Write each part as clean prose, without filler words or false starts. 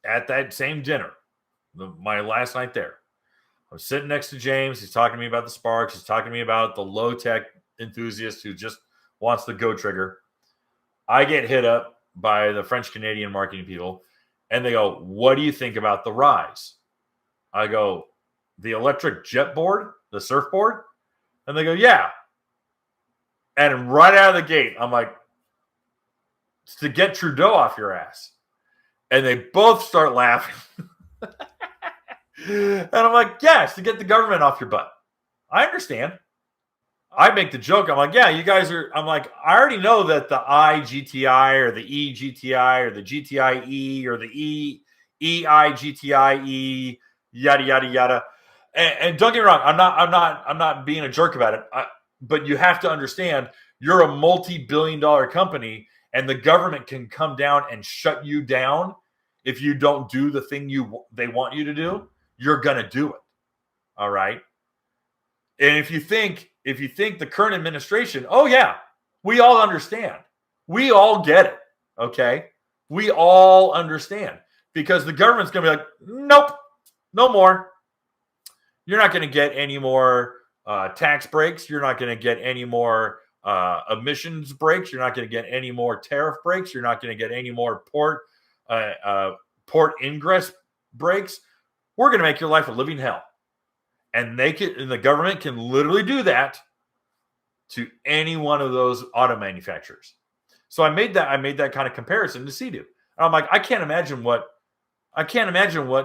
at that same dinner, my last night there, I was sitting next to James. He's talking to me about the Sparks. He's talking to me about the low-tech enthusiast who just wants the Go Trigger. I get hit up by the French-Canadian marketing people, and they go, what do you think about the Rise? I go, the electric Jetboard, the surfboard? And they go, yeah. And right out of the gate, I'm like, it's to get Trudeau off your ass. And they both start laughing. And I'm like, yes, to get the government off your butt. I understand. I make the joke. I'm like, yeah, you guys are. I'm like, I already know that the iGTI or the eGTI or the GTIE or the EIGTIE, yada yada yada. And don't get me wrong, I'm not being a jerk about it. But you have to understand, you're a multi-billion-dollar company, and the government can come down and shut you down if you don't do the thing they want you to do. You're gonna do it. All right. And if you think the current administration, oh yeah, we all understand. We all get it. Okay. We all understand, because the government's going to be like, nope, no more. You're not going to get any more tax breaks. You're not going to get any more emissions breaks. You're not going to get any more tariff breaks. You're not going to get any more port ingress breaks. We're going to make your life a living hell. And the government can literally do that to any one of those auto manufacturers. So I made that kind of comparison to Sea-Doo. And I'm like, I can't imagine what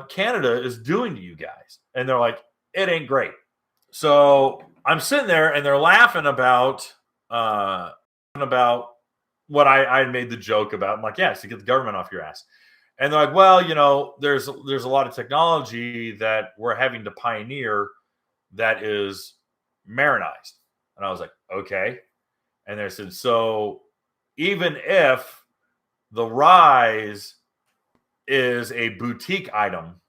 Canada is doing to you guys. And they're like, it ain't great. So I'm sitting there and they're laughing about what I made the joke about. I'm like, yes, to get the government off your ass. And they're like, well, there's a lot of technology that we're having to pioneer that is marinized. And I was like, okay. And they said, so even if the Rise is a boutique item,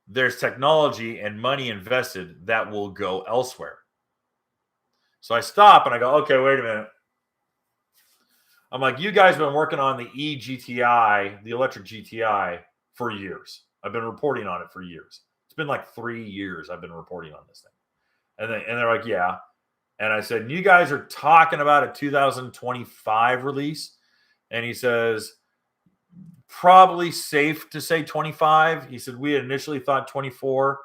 there's technology and money invested that will go elsewhere. So I stop and I go, okay, wait a minute. I'm like, you guys have been working on the eGTI, the electric GTI, for years. I've been reporting on it for years. It's been like 3 years I've been reporting on this thing. And they're like, yeah. And I said, you guys are talking about a 2025 release? And he says, probably safe to say 25. He said, we had initially thought 24,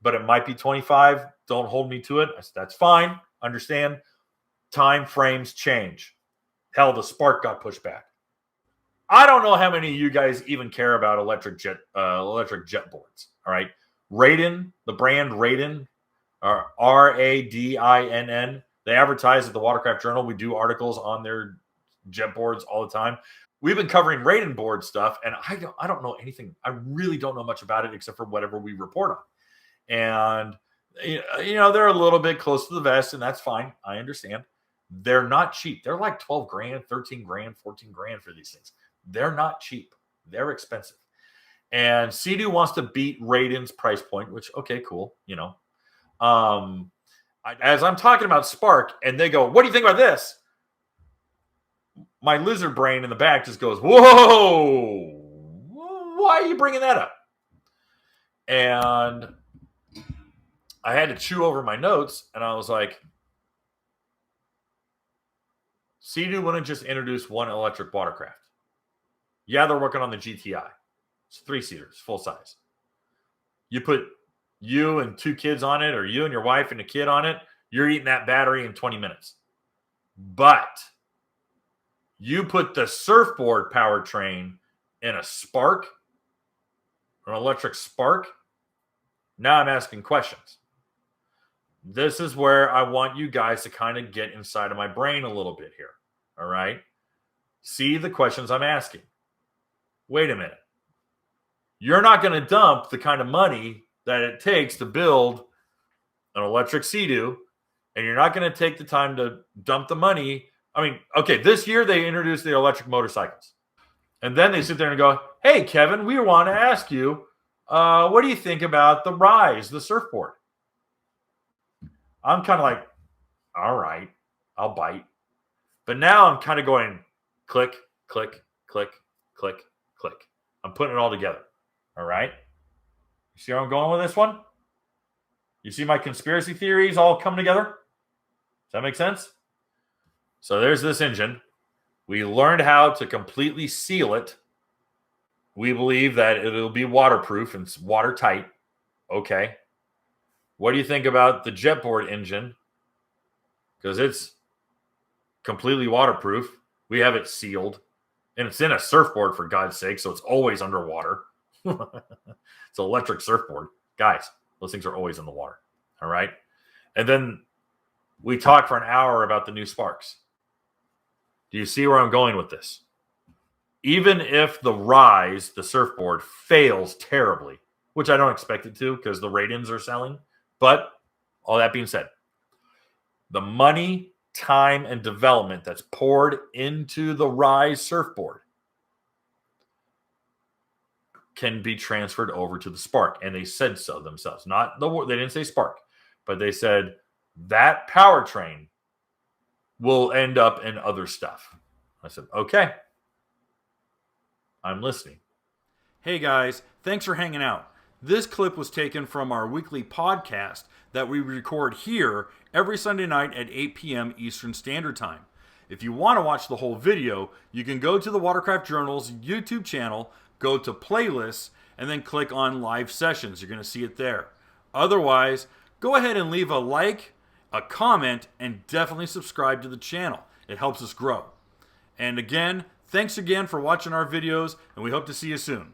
but it might be 25. Don't hold me to it. I said, that's fine. Understand. Time frames change. Hell, the Spark got pushed back. I don't know how many of you guys even care about electric jetboards. All right. Radin, the brand Radin, or Radinn. They advertise at the Watercraft Journal. We do articles on their jetboards all the time. We've been covering Radin board stuff, and I don't know anything. I really don't know much about it except for whatever we report on. And they're a little bit close to the vest, and that's fine. I understand. They're not cheap. They're like 12 grand, 13 grand, 14 grand for these things. They're not cheap. They're expensive. And Sea-Doo wants to beat Radin's price point, which, okay, cool. As I'm talking about Spark, and they go, what do you think about this? My lizard brain in the back just goes, whoa, why are you bringing that up? And I had to chew over my notes, and I was like, Sea-Doo wouldn't just introduce one electric watercraft. Yeah, they're working on the GTI. It's 3-seaters, full size. You put you and 2 kids on it, or you and your wife and a kid on it, you're eating that battery in 20 minutes. But you put the surfboard powertrain in a Spark, an electric Spark, now I'm asking questions. This is where I want you guys to kind of get inside of my brain a little bit here. All right? See the questions I'm asking. Wait a minute. You're not going to dump the kind of money that it takes to build an electric Sea-Doo, and you're not going to take the time to dump the money. I mean, okay, this year they introduced the electric motorcycles. And then they sit there and go, hey, Kevin, we want to ask you, what do you think about the Rise, the surfboard? I'm kind of like, all right, I'll bite. But now I'm kind of going click, click, click, click, click. I'm putting it all together. All right? You see where I'm going with this one? You see my conspiracy theories all come together? Does that make sense? So there's this engine. We learned how to completely seal it. We believe that it'll be waterproof and watertight. Okay. What do you think about the Jetboard engine? Because it's completely waterproof. We have it sealed. And it's in a surfboard, for God's sake, so it's always underwater. It's an electric surfboard. Guys, those things are always in the water. All right? And then we talk for an hour about the new Sparks. Do you see where I'm going with this? Even if the Rise, the surfboard, fails terribly, which I don't expect it to because the rate-ins are selling, but all that being said, the money, time, and development that's poured into the Rise surfboard can be transferred over to the Spark. And they said so themselves. They didn't say Spark, but they said that powertrain will end up in other stuff. I said, okay. I'm listening. Hey guys, thanks for hanging out. This clip was taken from our weekly podcast that we record here every Sunday night at 8 p.m. Eastern Standard Time. If you want to watch the whole video, you can go to the Watercraft Journal's YouTube channel, go to playlists, and then click on live sessions. You're going to see it there. Otherwise, go ahead and leave a like, a comment, and definitely subscribe to the channel. It helps us grow. And again, thanks again for watching our videos, and we hope to see you soon.